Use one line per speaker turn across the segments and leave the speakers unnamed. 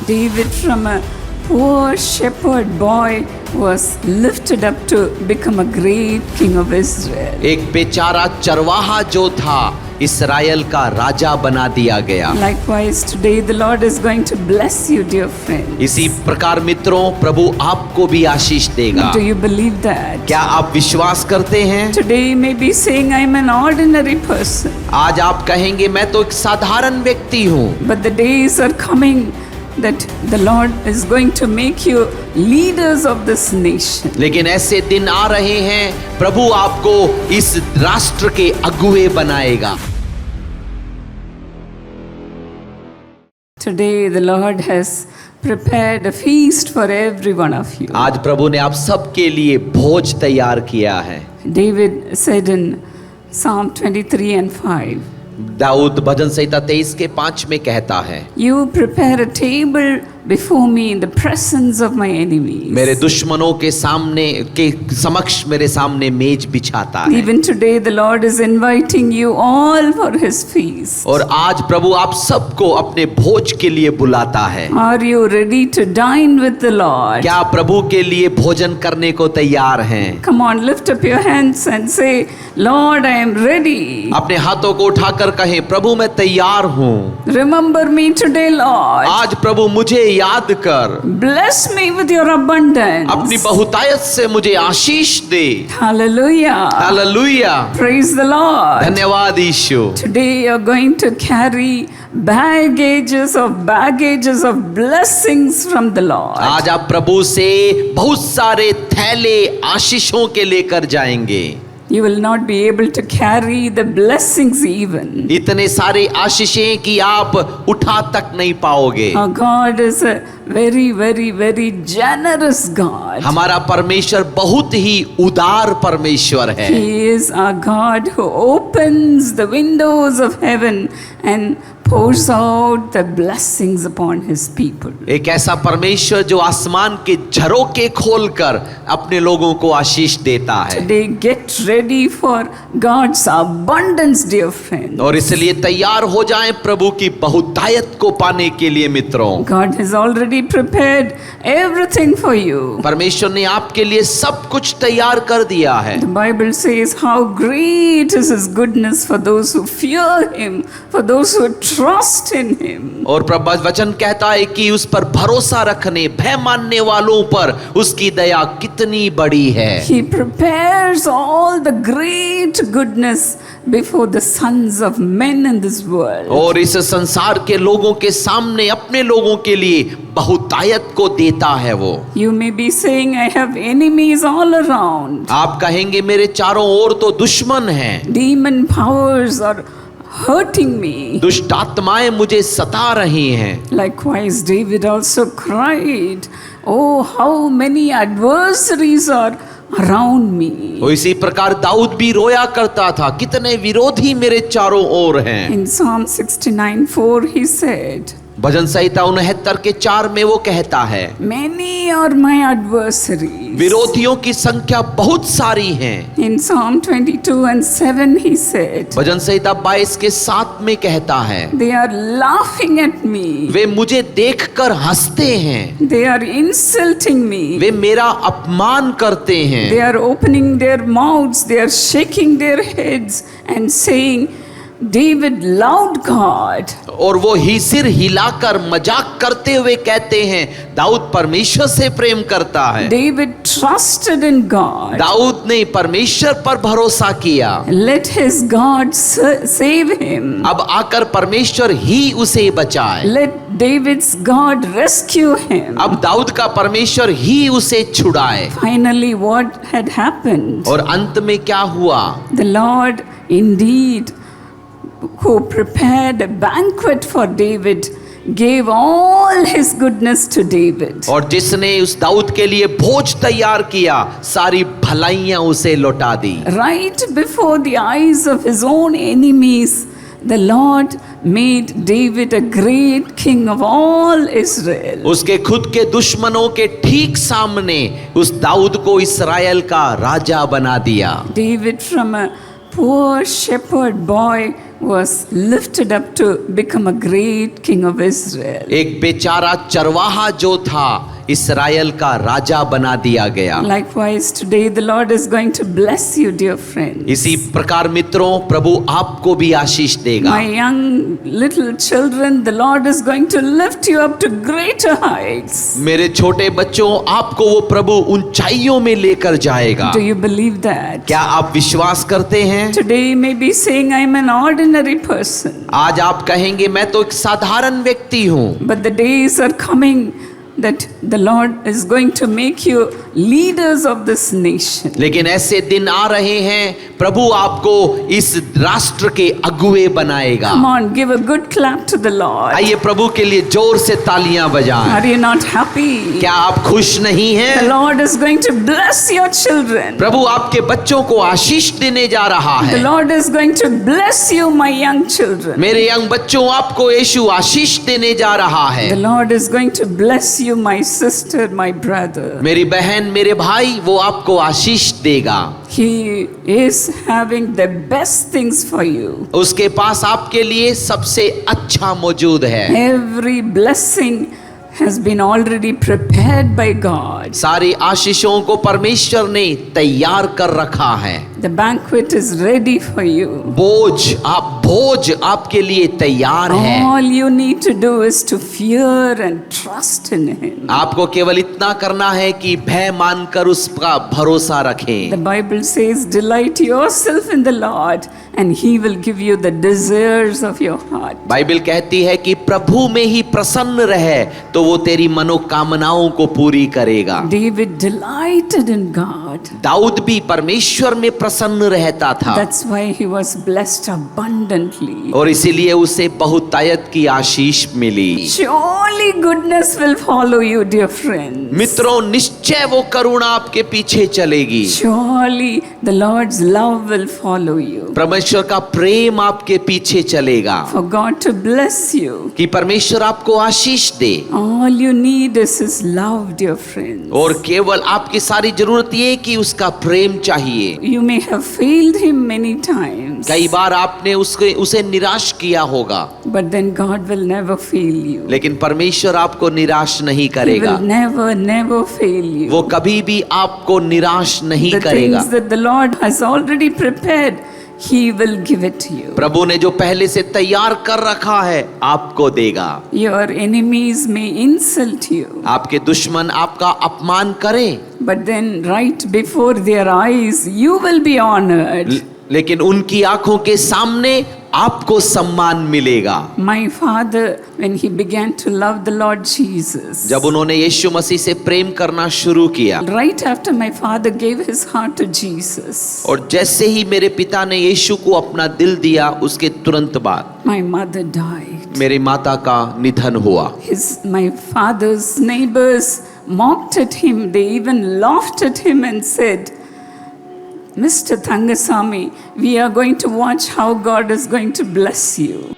David from a poor shepherd boy was lifted up to become a great king of Israel.
एक बेचारा चरवाहा जो था इस्राएल का राजा बना दिया गया।
Likewise, today the Lord is going to bless you, dear friend.
इसी प्रकार मित्रों, प्रभु आपको भी आशीष देगा।
Do you believe that?
क्या आप विश्वास करते हैं?
Today you may be saying, I am an ordinary person.
आज आप कहेंगे मैं तो एक साधारण व्यक्ति हूँ।
But the days are coming that the Lord is going to make you leaders of this nation.
लेकिन ऐसे दिन आ रहे हैं, प्रभु आपको इस राष्ट्र के अगुवे बनाएगा।
Today the Lord has prepared a feast for every one of you.
आज प्रभु ने आप सबके लिए भोज तैयार किया है।
David said in Psalm 23 and 5,
Dawood भजन संहिता 23 के 5 में कहता है,
You prepare a table before me in the presence of my enemies.
मेरे दुश्मनों के सामने के समक्ष मेरे सामने मेज बिछाता है।
Even today the Lord is inviting you all for his feast.
और आज प्रभु आप सबको अपने भोज के लिए बुलाता है।
Are you ready to dine with the Lord?
क्या प्रभु के लिए भोजन करने को तैयार हैं?
Come on, lift up your hands and say, Lord, I am ready.
अपने हाथों को उठाकर कहें, प्रभु मैं तैयार हूँ।
Remember me today, Lord.
आज प्रभु मुझे याद कर,
Bless me with your abundance.
अपनी बहुतायत से मुझे आशीष दे।
Hallelujah.
Hallelujah,
Praise the Lord.
धन्यवाद यीशु।
Today you're going to carry baggages of blessings from the Lord.
आज आप प्रभु से बहुत सारे थैले आशीषों के लेकर जाएंगे।
You will not be able to carry the blessings even.
इतने सारे आशीषें कि आप उठा तक नहीं पाओगे।
Our God is a very, very, very generous God.
हमारा परमेश्वर बहुत ही उदार परमेश्वर है।
He is our God who opens the windows of heaven and pours out the blessings upon his people.
एक ऐसा परमेश्वर जो आसमान के झरोखे खोलकर अपने लोगों को आशीष देता है।
Today get ready for God's abundance, dear friend.
और इसलिए तैयार हो जाएं प्रभु की बहुतायत को पाने के लिए मित्रों।
God has already prepared everything for you.
परमेश्वर ने आपके लिए सब कुछ तैयार कर दिया है।
The Bible says how great is his goodness for those who fear him, for those who trust in him.
और प्रभु वचन कहता है कि उस पर भरोसा रखने, भय मानने वालों पर उसकी दया कितनी बड़ी है।
He prepares all the great goodness before the sons of men in this world.
और इस संसार के लोगों के सामने अपने लोगों के लिए बहुतायत को देता है वो।
You may be saying, I have enemies all around.
आप कहेंगे मेरे चारों ओर तो दुश्मन हैं।
Demon powers are hurting me.
दुष्ट आत्माएं मुझे सता रही हैं।
Likewise, David also cried, Oh, how many adversaries are around me.
और इसी प्रकार दाऊद भी रोया करता था, कितने विरोधी मेरे चारों ओर हैं।
In Psalm 69:4 he said,
भजन संहिता 69 के 4 में वो कहता है,
Many are my adversaries.
विरोधियों की संख्या बहुत सारी हैं।
In Psalm 22:7 he said,
भजन संहिता 22 के 7 में कहता है,
They are laughing at me.
वे मुझे देखकर हंसते हैं,
They are insulting me.
वे मेरा अपमान करते हैं।
They are opening their mouths. They are shaking their heads and saying, David loved God.
और वो ही सिर हिलाकर मजाक करते हुए कहते हैं, दाऊद परमेश्वर से प्रेम करता है।
David trusted in God.
Dawood ने परमेश्वर पर भरोसा किया।
Let his God save him.
अब आकर परमेश्वर ही उसे बचाए।
Let David's God rescue him.
अब दाऊद का परमेश्वर ही उसे छुड़ाए।
Finally, what had happened?
और अंत में क्या हुआ?
The Lord indeed, who prepared a banquet for David, gave all his goodness to David.
और जिसने उस दाऊद के लिए भोज तैयार किया, सारी भलाइयां उसे लौटा दी।
Right before the eyes of his own enemies, the Lord made David a great king of all Israel.
उसके खुद के दुश्मनों के ठीक सामने उस दाऊद को इस्राएल का राजा बना दिया।
David from a poor shepherd boy was lifted up to become a great king of Israel.
एक बेचारा चरवाहा जो था इस्राएल का राजा बना दिया गया।
Likewise, today the Lord is going to bless you, dear friends.
इसी प्रकार मित्रों, प्रभु आपको भी आशीष देगा।
My young little children, the Lord is going to lift you up to greater heights.
मेरे छोटे बच्चों, आपको वो प्रभु ऊंचाइयों में लेकर जाएगा।
Do you believe that?
क्या आप विश्वास करते हैं?
Today you may be saying, I am an ordinary person.
आज आप कहेंगे मैं तो एक साधारण व्यक्ति हूँ,
But the days are coming that the Lord is going to make you leaders of this nation.
लेकिन ऐसे दिन आ रहे हैं प्रभु आपको इस राष्ट्र के अगुवे बनाएगा।
Come on, give a good clap to the Lord.
आइए प्रभु के लिए जोर से तालियां बजाएं।
Are you not happy?
क्या आप खुश नहीं
The
हैं?
Lord is going to bless your children.
प्रभु आपके बच्चों को आशीष देने जा रहा
The
है।
Lord is going to bless you, my young children.
मेरे यंग बच्चों, आपको यीशु आशीष देने जा रहा है।
The Lord is going to bless you, my sister, my brother.
मेरी बहन, मेरे भाई, वो आपको आशीष देगा।
He is having the best things for you.
उसके पास आपके लिए सबसे अच्छा मौजूद है।
Every blessing has been already prepared by God.
सारी आशीषों को परमेश्वर ने तैयार कर रखा है।
The banquet is ready for you.
भोज आपके लिए तैयार है।
All you need to do is to fear and trust in Him.
आपको केवल इतना करना है कि भय मानकर उसका भरोसा रखें।
The Bible says, delight yourself in the Lord and He will give you the desires of your heart.
Bible कहती है कि प्रभु में ही प्रसन्न रहे तो वो तेरी मनोकामनाओं को पूरी करेगा।
David delighted in God.
Dawood भी परमेश्वर में प्रसन्न रहता था।
That's why he was blessed abundantly.
और इसीलिए उसे बहुतायत की आशीष मिली।
Surely goodness will follow you, dear friends.
मित्रों, निश्चय वो करुणा आपके पीछे चलेगी।
Surely the Lord's love will follow you.
परमेश्वर का प्रेम आपके पीछे चलेगा।
For God to bless you.
कि परमेश्वर आपको आशीष दे।
All you need is His love, dear friends.
और केवल आपकी सारी जरूरत ये कि उसका प्रेम चाहिए।
You may have failed Him many times.
कई बार आपने उसे निराश किया होगा,
But then God will never fail you.
लेकिन परमेश्वर आपको निराश नहीं
He
करेगा।
will never fail you.
वो कभी भी आपको निराश नहीं
The
करेगा।
things that the Lord has already prepared, He will give it to you.
प्रभु ने जो पहले से तैयार कर रखा है आपको देगा।
Your enemies may insult you,
आपके दुश्मन आपका अपमान करें,
but then right before their eyes, you will be honored.
लेकिन उनकी आंखों के सामने आपको सम्मान मिलेगा।
My father, when he began to love the Lord Jesus,
जब उन्होंने यीशु मसीह से प्रेम करना शुरू किया,
right after my father gave his heart to Jesus,
और जैसे ही मेरे पिता ने यीशु को अपना दिल दिया, उसके तुरंत बाद
my mother died.
मेरी माता का निधन हुआ।
My father's neighbors mocked at him. They even laughed at him and said, Mr. Thangasamy, we are going to watch how God is going to bless you.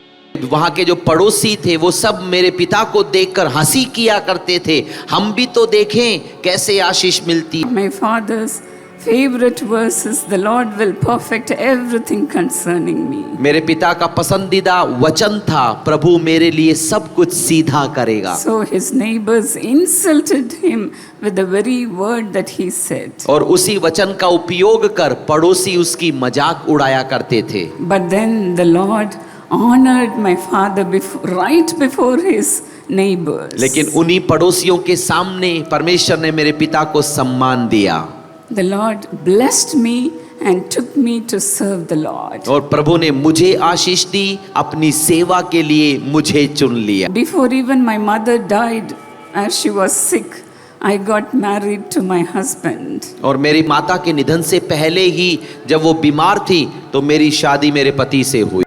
वहाँ के जो पड़ोसी थे वो सब मेरे पिता को देखकर हंसी किया करते थे, हम भी तो देखें कैसे आशीष मिलती।
My father's favorite verse is, the Lord will perfect everything concerning me.
मेरे पिता का पसंदीदा वचन था, प्रभु मेरे लिए सब कुछ सीधा करेगा।
So his neighbors insulted him with the very word that he said.
और उसी वचन का उपयोग कर पड़ोसी उसकी मजाक उड़ाया करते थे।
But then the Lord honored my father right before his neighbors.
लेकिन उन्हीं पड़ोसियों के सामने परमेश्वर ने मेरे पिता को सम्मान दिया।
The Lord blessed me and took me to serve the Lord.
और प्रभु ने मुझे आशीष दी, अपनी सेवा के लिए मुझे चुन लिया।
Before even my mother died, as she was sick, I got married to my husband.
और मेरी माता के निधन से पहले ही जब वो बीमार थी तो मेरी शादी मेरे पति से हुई।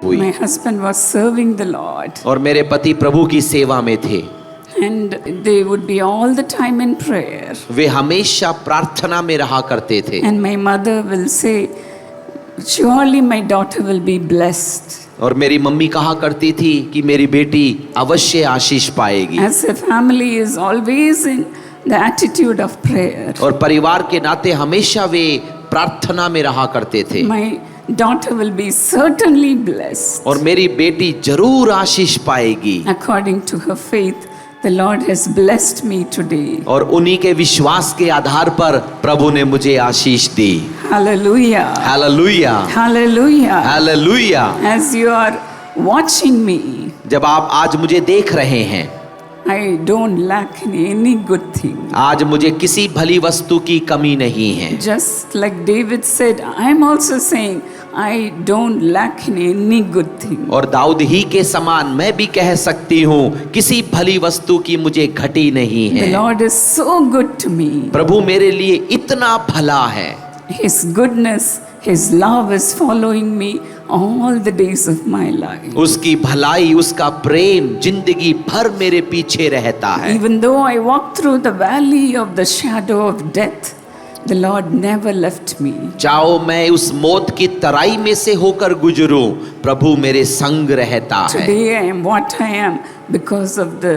My husband was serving the Lord.
और मेरे पति प्रभु की सेवा में थे।
And they would be all the time in prayer.
वे हमेशा प्रार्थना में रहा करते थे।
And my mother will say, surely my daughter will be blessed.
और मेरी मम्मी कहा करती थी कि मेरी बेटी अवश्य आशीष पाएगी।
As a family is always in the attitude of prayer.
और परिवार के नाते हमेशा वे प्रार्थना में रहा करते थे।
My daughter will be certainly blessed.
और मेरी बेटी जरूर आशीष पाएगी।
According to her faith, the Lord has blessed me today.
और उन्हीं के विश्वास के आधार पर प्रभु ने मुझे आशीष दी।
Hallelujah.
Hallelujah,
Hallelujah.
Hallelujah.
As you are watching me,
जब आप आज मुझे देख रहे हैं,
I don't lack in any good thing.
आज मुझे किसी भली वस्तु की कमी नहीं है।
Just like David said, I am also saying, I don't lack in any good thing.
और दाऊद ही के समान मैं भी कह सकती हूँ, किसी भली वस्तु की मुझे घटी नहीं
The
है।
Lord is so good to me.
प्रभु मेरे लिए इतना भला है।
His goodness, His love is following me all the days of my life.
उसकी भलाई, उसका प्रेम जिंदगी भर मेरे पीछे रहता है।
Even though I walk through the valley of the shadow of death, the Lord never left me.
चाहो मैं उस मौत की तराई में से होकर गुजरूं, प्रभु मेरे संग रहता है।
Today I am what I am because of the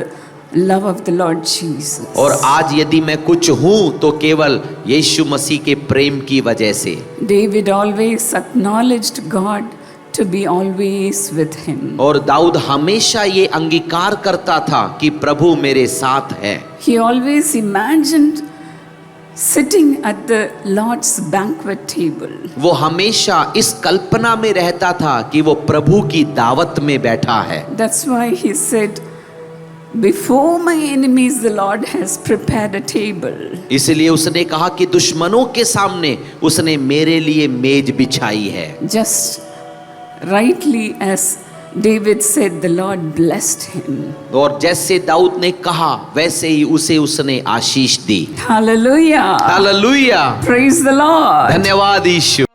love of the Lord Jesus.
और आज यदि मैं कुछ हूं तो केवल यीशु मसीह के प्रेम की वजह से।
David always acknowledged God to be always with him.
और दाऊद हमेशा ये अंगीकार करता था कि प्रभु मेरे साथ है।
He always imagined sitting at the Lord's banquet table.
वो हमेशा इस कल्पना में रहता था कि वो प्रभु की दावत में बैठा है।
That's why he said, before my enemies the Lord has prepared a table.
इसलिए उसने कहा कि दुश्मनों के सामने उसने मेरे लिए मेज बिछाई है।
Just rightly as David said, the Lord blessed him.
और जैसे दाऊद ने कहा वैसे ही उसे उसने आशीष दी।
Hallelujah.
Hallelujah,
Praise the Lord.
धन्यवाद यीशु।